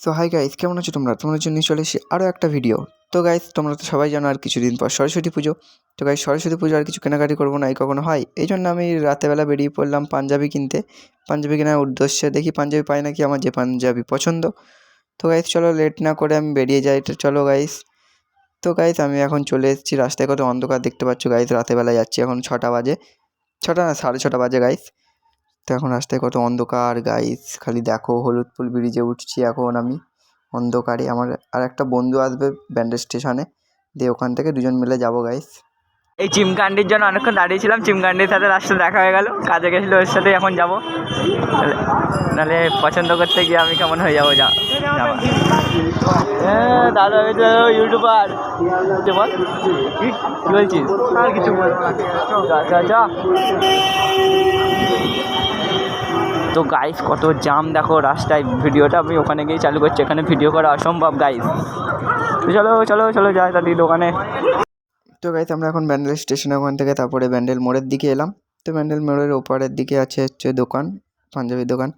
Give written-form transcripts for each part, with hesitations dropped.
So hi guys, কেমন আছো তোমরা? তোমাদের জন্য চলে এসেছি আরও একটা ভিডিও। তো গাইস, তোমরা তো সবাই জানো আর কিছুদিন পর সরস্বতী পুজো। তো গাইস, সরস্বতী পুজো আর কিছু কেনাকাটি করবো না, এই কখনো হয়? এই জন্য আমি রাতেবেলা বেরিয়ে পড়লাম পাঞ্জাবি কিনতে। পাঞ্জাবি কেনার উদ্দেশ্যে দেখি পাঞ্জাবি পাই নাকি আমার যে পাঞ্জাবি পছন্দ। তো গাইস চলো লেট না করে আমি বেরিয়ে যাই। তো চলো গাইস। তো গাইস, আমি এখন চলে এসেছি। রাস্তায় কত অন্ধকার দেখতে পাচ্ছ গাইস, রাতেবেলা যাচ্ছি, এখন 6টা বাজে। 6টা না, 6:30 বাজে গাইস। তো এখন রাস্তায় কত অন্ধকার গাইস, খালি দেখো। হলুদপুল ব্রিজে উঠছি এখন আমি অন্ধকারে। আমার আর একটা বন্ধু আসবে ব্যান্ডেল স্টেশনে, দিয়ে ওখান থেকে দুজন মিলে যাবো গাইস। এই চিমকান্ডির জন্য অনেকক্ষণ দাঁড়িয়েছিলাম। চিমকান্ডির সাথে রাস্তায় দেখা হয়ে গেল, কাজে গেছিলো, ওর সাথে এখন যাবো। নাহলে পছন্দ করতে গিয়ে আমি কেমন হয়ে যাবো। দাদা হয়েছে ইউটিউবার। বল কি বলছিস? আর কিছু তো গাইস, কত জাম দেখো রাস্তায়। ভিডিওটা আমি ওখানে গিয়ে চালু করছি, এখানে ভিডিও করা অসম্ভব গাইস। তো চলো চলো চলো যাই তাদের দোকানে। তো গাইস, আমরা এখন ব্যান্ডেল স্টেশনে, ওখান থেকে তারপরে ব্যান্ডেল মোড়ের দিকে এলাম। তো ব্যান্ডেল মোড়ের ওপারের দিকে হচ্ছে দোকান, পাঞ্জাবির দোকান।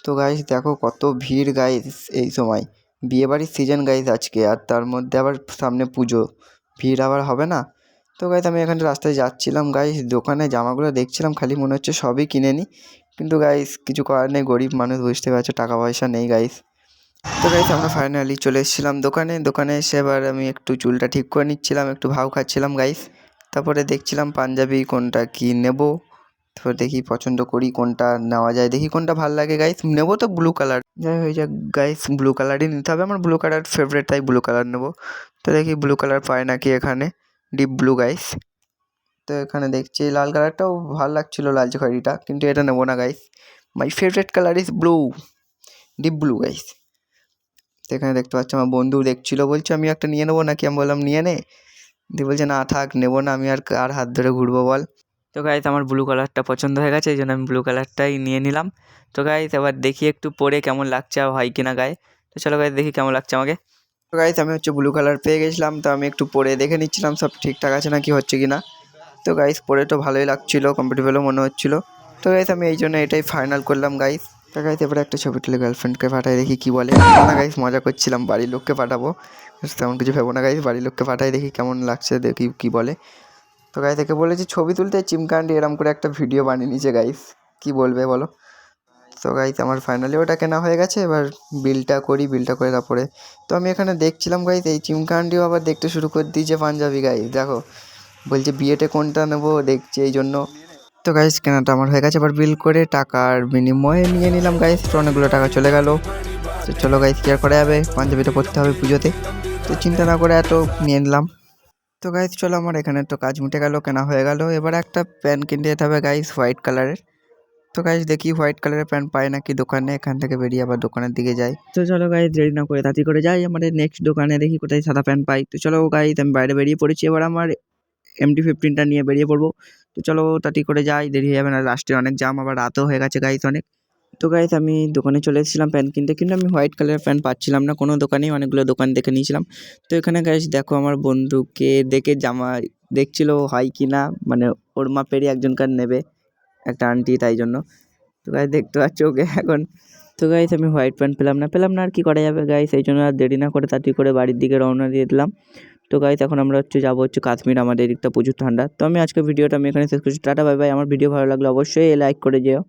তো গাইস দেখো কত ভিড় গাইস, এই সময় বিয়েবাড়ির সিজন গাইস আজকে, আর তার মধ্যে আবার সামনে পুজো, ভিড় আবার হবে না? তো গাইস, আমি এখানে রাস্তায় যাচ্ছিলাম গাইস, দোকানে জামাগুলো দেখছিলাম, খালি মনে হচ্ছে সবই কিনে নিই। কিন্তু গাইস কিছু করার নেই, গরিব মানুষ, বুঝতে পারছো, টাকা পয়সা নেই গাইস। তো গাইস, আমরা ফাইনালি চলে এসেছিলাম দোকানে এসে এবার আমি একটু চুলটা ঠিক করে নিচ্ছিলাম, একটু ভাও খাচ্ছিলাম গাইস। তারপরে দেখছিলাম পাঞ্জাবি কোনটা কি নেব। তারপর দেখি পছন্দ করি কোনটা নেওয়া যায়, দেখি কোনটা ভালো লাগে গাইস। নেবো তো ব্লু কালার, যাই হয়ে যাক গাইস, ব্লু কালারই নিতে হবে, আমার ব্লু কালার ফেভারিট, তাই ব্লু কালার নেবো। তো দেখি ব্লু কালার পায় নাকি এখানে, ডিপ ব্লু গাইস। তো এখানে দেখছি লাল কালারটাও ভালো লাগছিলো, লালচে খয়েরিটা, কিন্তু এটা নেবো না guys. My favourite colour is blue, deep blue guys. তো এখানে দেখতে পাচ্ছি আমার বন্ধু দেখছিলো, বলছে আমি একটা নিয়ে নেবো নাকি, আমি বললাম নিয়ে নে। দিয়ে বলছে না থাক, নেবো না, আমি আর হাত ধরে ঘুরবো বল। তো গাইস, আমার ব্লু কালারটা পছন্দ হয়ে গেছে, এই জন্য আমি ব্লু কালারটাই নিয়ে নিলাম। তো গাইস, এবার দেখি একটু পরে কেমন লাগছে হয় কিনা গায়ে। তো চলো গাইস, দেখি কেমন লাগছে আমাকে। তো গাইস, আমি ব্লু কালার পেয়ে গেছিলাম, তো আমি একটু পরে দেখে নিচ্ছিলাম সব ঠিকঠাক আছে না কি হচ্ছে কি না। তো গাইস, পরে তো ভালোই লাগছিলো, কমফর্টেবলও মনে হচ্ছিলো। তো গাইস, আমি এই জন্য এটাই ফাইনাল করলাম গাইস। তো গাইস, এবারে একটা ছবি তুলে গার্লফ্রেন্ডকে পাঠাই, দেখি কি বলে। না গাইস, মজা করছিলাম, বাড়ির লোককে পাঠাবো, তেমন কিছু ভেবো না গাইস, বাড়ির লোককে পাঠাই, দেখি কেমন লাগছে, দেখি কি বলে। তো গাইস, একে বলেছি ছবি তুলতে, চিমকান্ডি এরম করে একটা ভিডিও বানিয়ে নিয়েছে গাইস, কি বলবে বলো। তো গাইস, আমার ফাইনালি ওটা কেনা হয়ে গেছে, এবার বিলটা করে তারপরে। তো আমি এখানে দেখছিলাম গাইস, এই চিমকান্ডিও আবার দেখতে শুরু করে দিয়েছে পাঞ্জাবি গাইস, দেখো বলছে বিয়েতে কোনটা নেবো দেখছি, এই জন্য। তো গাইস, কেনাটা আমার হয়ে গেছে, এবার বিল করে টাকার বিনিময়ে নিয়ে নিলাম গাইস, তো অনেকগুলো টাকা চলে গেল। তো চলো গাইস, কি আর করা যাবে, পাঞ্জাবিটা পরতে হবে পুজোতে, তো চিন্তা না করে এত নিয়ে নিলাম। তো গাইস চলো, আমার এখানে তো কাজ মিটে গেল, কেনা হয়ে গেল। এবার একটা প্যান্ট কিনতে যেতে হবে গাইস, হোয়াইট কালারের। তো গাইস দেখি হোয়াইট কালারের প্যান্ট পাই নাকি দোকানে, এখান থেকে বেরিয়ে আবার দোকানের দিকে যাই। তো চলো গাইস, দেরি না করে তাড়াতাড়ি করে যাই আমাদের নেক্সট দোকানে, দেখি কোথায় সাদা প্যান্ট পাই। তো চলো গাইস, আমি বাইরে বেরিয়ে পড়েছি, এবার আমার MT-15টা নিয়ে বেরিয়ে পড়বো। তো চলো তাড়াতাড়ি করে যাই, দেরি হয়ে যাবে না, লাস্টে অনেক জাম, আবার রাতও হয়ে গেছে গাইস অনেক। তো গাইস, আমি দোকানে চলে এসেছিলাম প্যান্ট কিনতে, কিন্তু আমি হোয়াইট কালারের প্যান্ট পাচ্ছিলাম না কোনো দোকানেই, অনেকগুলো দোকান দেখে নিয়েছিলাম। তো এখানে গাইস দেখো, আমার বন্ধুকে দেখে জামা দেখছিল হয় কি না, মানে ওর মাপেরই একজনকার নেবে একটা আন্টি, তাই জন্য। তো গাইস দেখতে পাচ্ছ ওকে এখন। তো গাইস, আমি হোয়াইট প্যান্ট পেলাম না, আর কি করা যাবে গাইস, এই জন্য আর দেরি না করে তাড়াতাড়ি করে বাড়ির দিকে রওনা দিয়ে দিলাম। তো গাইস, এখন আমরা যাবো কাশ্মীর, আমাদের এদিকটা প্রচুর ঠান্ডা। তো আমি আজকে ভিডিওটা এখানে শেষ করছি, টাটা বাই বাই। আমার ভিডিও ভালো লাগলে অবশ্যই লাইক করে যেও।